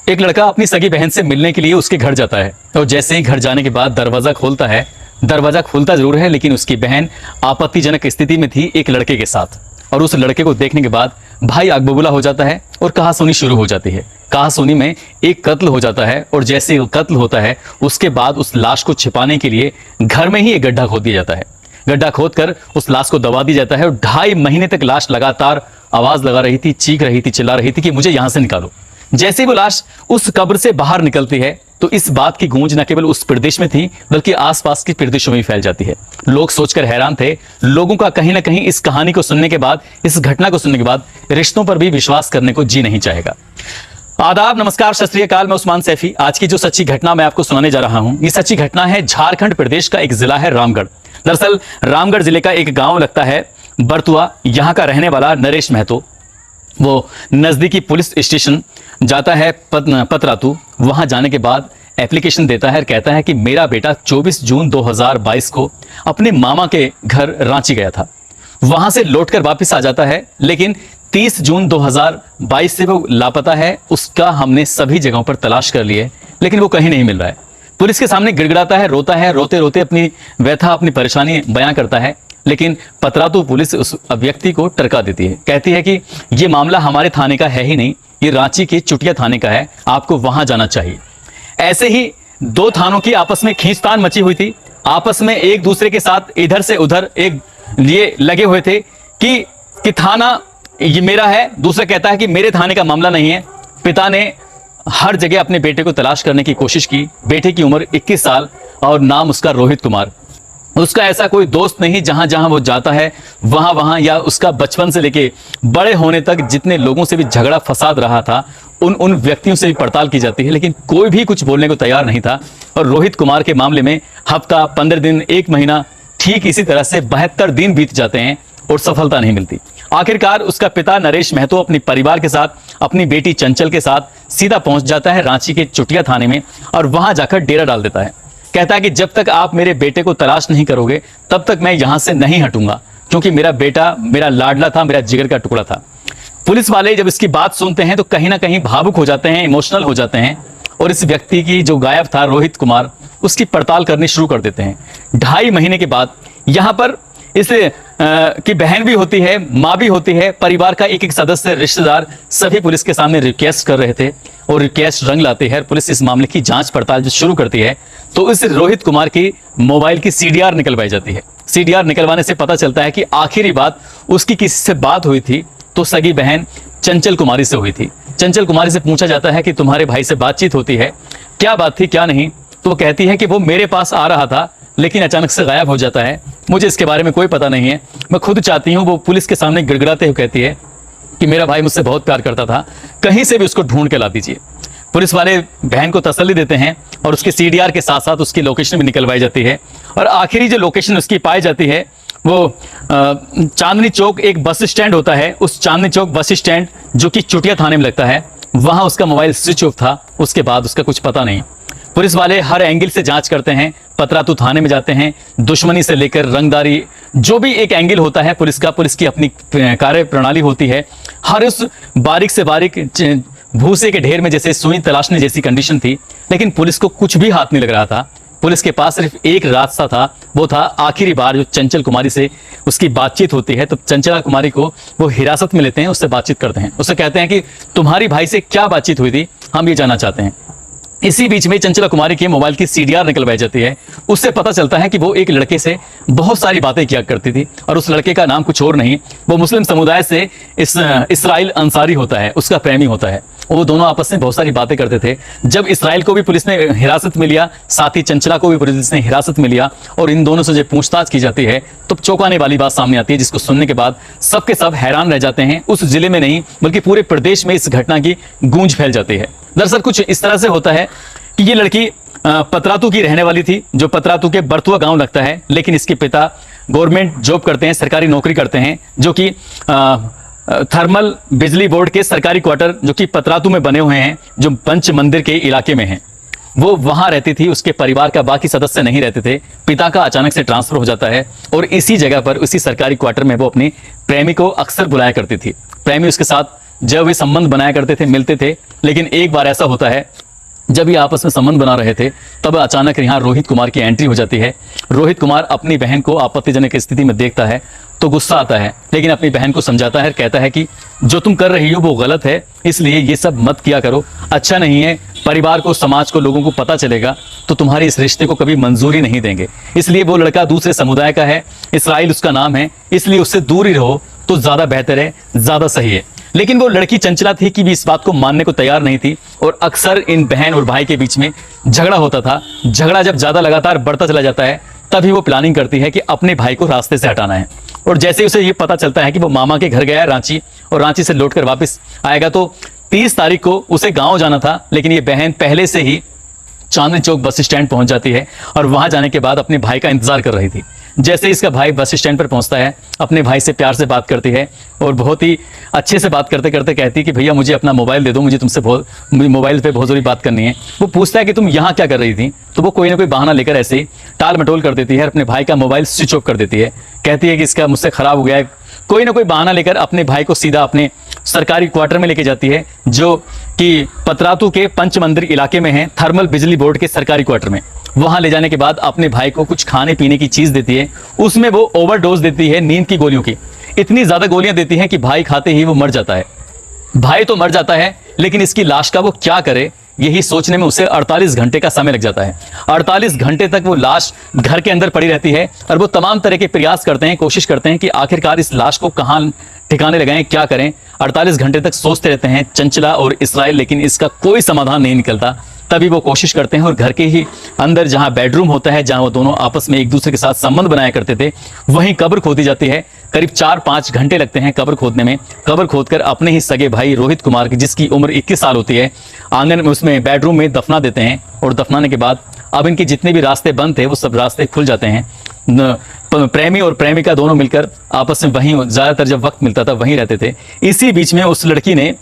एक लड़का अपनी सगी बहन से मिलने के लिए उसके घर जाता है और जैसे ही घर जाने के बाद दरवाजा खोलता है, दरवाजा खुलता जरूर है लेकिन उसकी बहन आपत्तिजनक स्थिति में थी एक लड़के के साथ। और उस लड़के को देखने के बाद भाई आग बबूला हो जाता है और कहासुनी शुरू हो जाती है। कहासुनी में एक कत्ल हो जाता है और जैसे कत्ल होता है उसके बाद उस लाश को छिपाने के लिए घर में ही एक गड्ढा खोद दिया जाता है। गड्ढा खोदकर उस लाश को दबा दिया जाता है और 2.5 महीने तक लाश लगातार आवाज लगा रही थी, चीख रही थी, चिल्ला रही थी कि मुझे यहां से निकालो। जैसे वो लाश उस कब्र से बाहर निकलती है तो इस बात की गूंज न केवल उस प्रदेश में थी बल्कि आसपास के प्रदेशों में भी फैल जाती है। लोग सोचकर हैरान थे। लोगों का कहीं ना कहीं इस कहानी को सुनने के बाद, इस घटना को सुनने के बाद रिश्तों पर भी विश्वास करने को जी नहीं चाहेगा। आदाब, नमस्कार, सत श्री अकाल। मैं उस्मान सैफी। आज की जो सच्ची घटना मैं आपको सुनाने जा रहा हूं, ये सच्ची घटना है झारखंड प्रदेश का एक जिला है रामगढ़। दरअसल रामगढ़ जिले का एक गांव लगता है बरतुआ। यहां का रहने वाला नरेश महतो वो नजदीकी पुलिस स्टेशन जाता है पतरातू। वहां जाने के बाद एप्लीकेशन देता है और कहता है कि मेरा बेटा 24 जून 2022 को अपने मामा के घर रांची गया था। वहां से लौटकर वापस आ जाता है लेकिन 30 जून 2022 से वो लापता है। उसका हमने सभी जगहों पर तलाश कर लिए लेकिन वो कहीं नहीं मिल रहा है। पुलिस के सामने गिड़गिड़ाता है, रोता है, रोते रोते अपनी व्यथा, अपनी परेशानी बयां करता है। लेकिन पतरातू पुलिस उस व्यक्ति को टरका देती है, कहती है कि ये मामला हमारे थाने का है ही नहीं, ये रांची के चुटिया थाने का है, आपको वहां जाना चाहिए। ऐसे ही दो थानों की आपस में खींचतान मची हुई थी। आपस में एक दूसरे के साथ इधर से उधर एक लिए लगे हुए थे कि थाना ये मेरा है, दूसरा कहता है कि मेरे थाने का मामला नहीं है। पिता ने हर जगह अपने बेटे को तलाश करने की कोशिश की। बेटे की उम्र 21 साल और नाम उसका रोहित कुमार। उसका ऐसा कोई दोस्त नहीं, जहां जहां वो जाता है वहां वहां, या उसका बचपन से लेके बड़े होने तक जितने लोगों से भी झगड़ा फसाद रहा था उन व्यक्तियों से भी पड़ताल की जाती है लेकिन कोई भी कुछ बोलने को तैयार नहीं था। और रोहित कुमार के मामले में हफ्ता, 15 दिन, 1 महीना, ठीक इसी तरह से 72 दिन बीत जाते हैं और सफलता नहीं मिलती। आखिरकार उसका पिता नरेश महतो अपने परिवार के साथ, अपनी बेटी चंचल के साथ सीधा पहुंच जाता है रांची के चुटिया थाने में और वहां जाकर डेरा डाल देता है। कहता है कि जब तक आप मेरे बेटे को तलाश नहीं करोगे तब तक मैं यहां से नहीं हटूंगा, क्योंकि मेरा बेटा मेरा लाडला था, मेरा जिगर का टुकड़ा था। पुलिस वाले जब इसकी बात सुनते हैं तो कहीं ना कहीं भावुक हो जाते हैं, इमोशनल हो जाते हैं और इस व्यक्ति की जो गायब था रोहित कुमार, उसकी पड़ताल करनी शुरू कर देते हैं। 2.5 महीने के बाद यहाँ पर इस की बहन भी होती है, माँ भी होती है, परिवार का एक एक सदस्य, रिश्तेदार सभी पुलिस के सामने रिक्वेस्ट कर रहे थे और रिक्वेस्ट रंग लाती है। पुलिस इस मामले की जांच पड़ताल जो शुरू करती है तो इस रोहित कुमार की मोबाइल की CDR निकलवाई जाती है। CDR निकलवाने से पता चलता है कि आखिरी बात उसकी किसी से बात हुई थी तो सगी बहन चंचल कुमारी से हुई थी। चंचल कुमारी से पूछा जाता है कि तुम्हारे भाई से बातचीत होती है, क्या बात थी क्या नहीं, तो वो कहती है कि वो मेरे पास आ रहा था लेकिन अचानक से गायब हो जाता है, मुझे इसके बारे में कोई पता नहीं है, मैं खुद चाहती हूँ। वो पुलिस के सामने गिड़गिड़ाते हुए कहती है कि मेरा भाई मुझसे बहुत प्यार करता था, कहीं से भी उसको ढूंढ के ला दीजिए। पुलिस वाले बहन को तसल्ली देते हैं और उसके CDR के साथ साथ उसकी लोकेशन भी निकलवाई जाती है और आखिरी जो लोकेशन उसकी पाई जाती है वो चांदनी चौक एक बस स्टैंड होता है। उस चांदनी चौक बस स्टैंड जो कि चुटिया थाने में लगता है, वहां उसका मोबाइल स्विच ऑफ था। उसके बाद उसका कुछ पता नहीं। पुलिस वाले हर एंगल से जांच करते हैं, पतरातू थाने में जाते हैं, दुश्मनी से लेकर रंगदारी, जो भी एक एंगल होता है पुलिस का, पुलिस की अपनी कार्य प्रणाली होती है। हर उस बारीक से बारीक भूसे के ढेर में जैसे सुई तलाशने जैसी कंडीशन थी लेकिन पुलिस को कुछ भी हाथ नहीं लग रहा था। पुलिस के पास सिर्फ एक रास्ता था, वो था आखिरी बार जो चंचल कुमारी से उसकी बातचीत होती है तो चंचला कुमारी को वो हिरासत में लेते हैं, उससे बातचीत करते हैं, उससे कहते हैं कि तुम्हारी भाई से क्या बातचीत हुई थी, हम ये जानना चाहते हैं। इसी बीच में चंचला कुमारी के मोबाइल की CDR निकलवाई जाती है। उससे पता चलता है कि वो एक लड़के से बहुत सारी बातें किया करती थी और उस लड़के का नाम कुछ और नहीं, वो मुस्लिम समुदाय से इसराइल अंसारी होता है, उसका प्रेमी होता है। वो दोनों आपस में बहुत सारी बातें करते थे। जब इसराइल को भी पुलिस ने हिरासत में लिया, साथ ही चंचला को भी पुलिस ने हिरासत में लिया और इन दोनों से जब पूछताछ की जाती है तो चौंकाने वाली बात सामने आती है, जिसको सुनने के बाद सबके सब हैरान रह जाते हैं। उस जिले में नहीं बल्कि पूरे प्रदेश में इस घटना की गूंज फैल जाती है। दरअसल कुछ इस तरह से होता है कि ये लड़की पतरातू की रहने वाली थी, जो पतरातू के बरतुआ गांव लगता है, लेकिन इसके पिता गवर्नमेंट जॉब करते हैं, सरकारी नौकरी करते हैं, जो कि थर्मल बिजली बोर्ड के सरकारी क्वार्टर जो कि पतरातू में बने हुए हैं, जो पंच मंदिर के इलाके में हैं, वो वहां रहती थी। उसके परिवार का बाकी सदस्य नहीं रहते थे। पिता का अचानक से ट्रांसफर हो जाता है और इसी जगह पर, उसी सरकारी क्वार्टर में वो अपनी प्रेमी को अक्सर बुलाया करती थी। प्रेमी उसके साथ जब वे संबंध बनाया करते थे, मिलते थे। लेकिन एक बार ऐसा होता है, जब ये आपस में संबंध बना रहे थे तब अचानक यहाँ रोहित कुमार की एंट्री हो जाती है। रोहित कुमार अपनी बहन को आपत्तिजनक स्थिति में देखता है तो गुस्सा आता है, लेकिन अपनी बहन को समझाता है, कहता है कि जो तुम कर रही हो वो गलत है, इसलिए ये सब मत किया करो, अच्छा नहीं है। परिवार को, समाज को, लोगों को पता चलेगा तो तुम्हारे इस रिश्ते को कभी मंजूरी नहीं देंगे। इसलिए वो लड़का दूसरे समुदाय का है, इसराइल उसका नाम है, इसलिए उससे दूर ही रहो तो ज्यादा बेहतर है, ज्यादा सही है। लेकिन वो लड़की चंचला थी कि भी इस बात को मानने को तैयार नहीं थी और अक्सर इन बहन और भाई के बीच में झगड़ा होता था। झगड़ा जब ज्यादा लगातार बढ़ता चला जाता है तभी वो प्लानिंग करती है कि अपने भाई को रास्ते से हटाना है। और जैसे उसे ये पता चलता है कि वो मामा के घर गया है रांची और रांची से लौटकर वापस आएगा, तो 30 तारीख को उसे गांव जाना था। लेकिन ये बहन पहले से ही चांदनी चौक बस स्टैंड पहुंच जाती है और वहां जाने के बाद अपने भाई का इंतजार कर रही थी। जैसे इसका भाई बस स्टैंड पर पहुंचता है, अपने भाई से प्यार से बात करती है और बहुत ही अच्छे से बात करते करते कहती है कि भैया मुझे अपना मोबाइल दे दो, मुझे मोबाइल पे बहुत जरूरी बात करनी है। वो पूछता है कि तुम यहाँ क्या कर रही थी, तो वो कोई ना कोई बहाना लेकर ऐसे ही टाल मटोल कर देती है, अपने भाई का मोबाइल स्विच ऑफ कर देती है। कहती है कि इसका मुझसे खराब हो गया है। कोई ना कोई बहाना लेकर अपने भाई को सीधा अपने सरकारी क्वार्टर में लेके जाती है, जो कि पतरातू के पंच मंदिर इलाके में है, थर्मल बिजली बोर्ड के सरकारी क्वार्टर में। वहां ले जाने के बाद अपने भाई को कुछ खाने पीने की चीज देती है। उसमें वो ओवरडोज देती है नींद की गोलियों की। इतनी ज्यादा गोलियां देती है कि भाई खाते ही वो मर जाता है। भाई तो मर जाता है, लेकिन इसकी लाश का वो क्या करे, यही सोचने में उसे 48 घंटे का समय लग जाता है। 48 घंटे तक वो लाश घर के अंदर पड़ी रहती है और वो तमाम तरह के प्रयास करते हैं, कोशिश करते हैं कि आखिरकार इस लाश को कहां ठिकाने लगाएं, क्या करें। 48 घंटे तक सोचते रहते हैं चंचला और इसराइल, लेकिन इसका कोई समाधान नहीं निकलता। तभी वो कोशिश करते हैं और घर के ही अंदर जहां बेडरूम होता है, जहां वो दोनों आपस में एक दूसरे के साथ संबंध बनाया करते थे, वहीं कब्र खोदी जाती है। करीब 4-5 घंटे लगते हैं कब्र खोदने में। कब्र खोदकर अपने ही सगे भाई रोहित कुमार की, जिसकी उम्र 21 साल होती है, आंगन में उसमें बेडरूम में दफना देते हैं। और दफनाने के बाद अब इनके जितने भी रास्ते बंद थे वो सब रास्ते खुल जाते हैं। प्रेमी और प्रेमिका दोनों मिलकर आपस में वहीं, ज्यादातर जब वक्त मिलता था वहीं रहते थे। इसी बीच में उस लड़की ने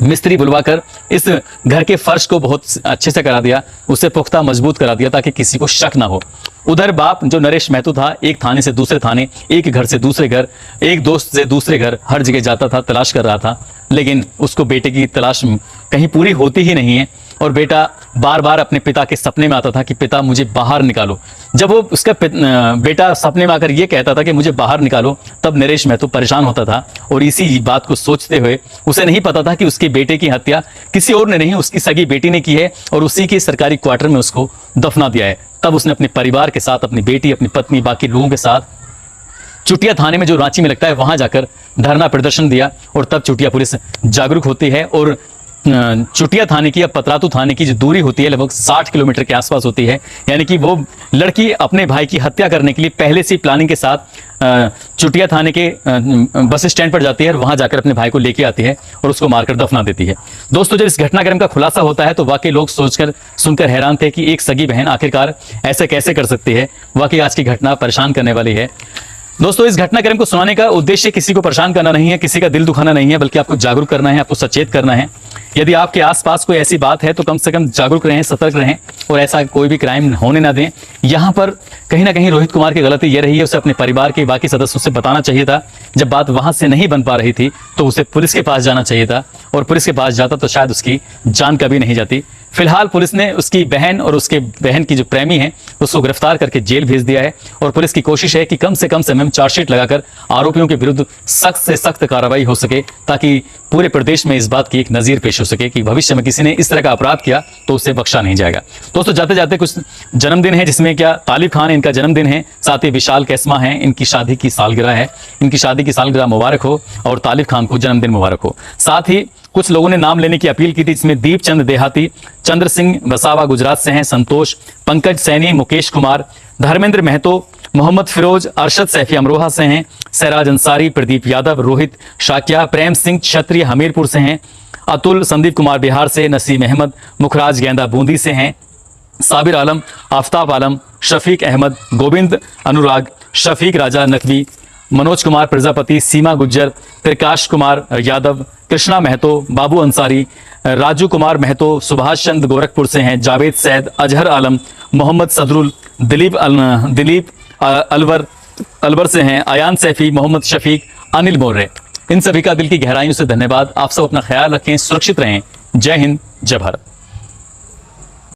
मिस्त्री बुलवाकर इस घर के फर्श को बहुत अच्छे से करा दिया, उसे पुख्ता मजबूत करा दिया ताकि किसी को शक ना हो। उधर बाप जो नरेश महतो था, एक थाने से दूसरे थाने, एक घर से दूसरे घर, एक दोस्त से दूसरे घर, हर जगह जाता था, तलाश कर रहा था। लेकिन उसको बेटे की तलाश कहीं पूरी होती ही नहीं है और बेटा बार बार अपने पिता के सपने में आता था कि पिता मुझे बाहर निकालो। जब वो उसका बेटा सपने में आकर ये कहता था कि मुझे बाहर निकालो, तब नरेश महतो परेशान होता था और इसी बात को सोचते हुए उसे नहीं पता था कि उसके बेटे की हत्या किसी और ने नहीं, उसकी सगी बेटी ने की है और उसी के सरकारी क्वार्टर में उसको दफना दिया है। तब उसने अपने परिवार के साथ, अपनी बेटी, अपनी पत्नी, बाकी लोगों के साथ चुटिया थाने में, जो रांची में लगता है, वहां जाकर धरना प्रदर्शन दिया। और तब चुटिया पुलिस जागरूक होती है और चुटिया थाने की या पतरातू थाने की जो दूरी होती है लगभग 60 किलोमीटर के आसपास होती है। यानी कि वो लड़की अपने भाई की हत्या करने के लिए पहले से प्लानिंग के साथ चुटिया थाने के बस स्टैंड पर जाती है और वहां जाकर अपने भाई को लेके आती है और उसको मारकर दफना देती है। दोस्तों, जब इस घटनाक्रम का खुलासा होता है तो वाकई लोग सोचकर, सुनकर हैरान थे कि एक सगी बहन आखिरकार ऐसे कैसे कर सकती है। वाकई आज की घटना परेशान करने वाली है। दोस्तों, इस घटनाक्रम को सुनाने का उद्देश्य किसी को परेशान करना नहीं है, किसी का दिल दुखाना नहीं है, बल्कि आपको जागरूक करना है, आपको सचेत करना है। यदि आपके आसपास कोई ऐसी बात है तो कम से कम जागरूक रहें, सतर्क रहें और ऐसा कोई भी क्राइम होने ना दें। यहाँ पर कहीं ना कहीं रोहित कुमार की गलती ये रही है, उसे अपने परिवार के बाकी सदस्यों से बताना चाहिए था। जब बात वहां से नहीं बन पा रही थी तो उसे पुलिस के पास जाना चाहिए था और पुलिस के पास जाता तो शायद उसकी जान कभी नहीं जाती। फिलहाल पुलिस ने उसकी बहन और उसके बहन की जो प्रेमी है उसको गिरफ्तार करके जेल भेज दिया है और पुलिस की कोशिश है कि कम से कम समय में चार्जशीट लगाकर आरोपियों के विरुद्ध सख्त से सख्त कार्रवाई हो सके, ताकि पूरे प्रदेश में इस बात की एक नजीर पेश हो सके कि भविष्य में किसी ने इस तरह का अपराध किया तो उससे बख्शा नहीं जाएगा। दोस्तों, जाते जाते कुछ जन्मदिन है, जिसमें क्या तालिब खान इनका जन्मदिन है, साथ ही विशाल कैस्मा है, इनकी शादी की सालगिरह है। इनकी शादी की सालगिरह मुबारक हो और तालिब खान को जन्मदिन मुबारक हो। साथ ही कुछ लोगों ने नाम लेने की अपील की थी, जिसमें दीप चंद देहाती, चंद्र सिंह वसावा गुजरात से हैं, संतोष, पंकज सैनी, मुकेश कुमार, धर्मेंद्र महतो, मोहम्मद फिरोज, अरशद सैफी अमरोहा से हैं, सहराज अंसारी, प्रदीप यादव, रोहित शाक्या, प्रेम सिंह क्षत्रिय हमीरपुर से हैं, अतुल, संदीप कुमार बिहार से, नसीम अहमद, मुखराज गेंदा बूंदी से हैं, साबिर आलम, आफ्ताब आलम, शफीक अहमद, गोविंद अनुराग, शफीक राजा नकवी, मनोज कुमार प्रजापति, सीमा गुज्जर, प्रकाश कुमार यादव, कृष्णा महतो, बाबू अंसारी, राजू कुमार महतो, सुभाष चंद गोरखपुर से हैं, जावेद सैद, अजहर आलम, मोहम्मद सदरुल, दिलीप अलवर से हैं, अयान सैफी, मोहम्मद शफीक, अनिल मोर्रे। इन सभी का दिल की गहराइयों से धन्यवाद। आप सब अपना ख्याल रखें, सुरक्षित रहें। जय हिंद, जय भारत।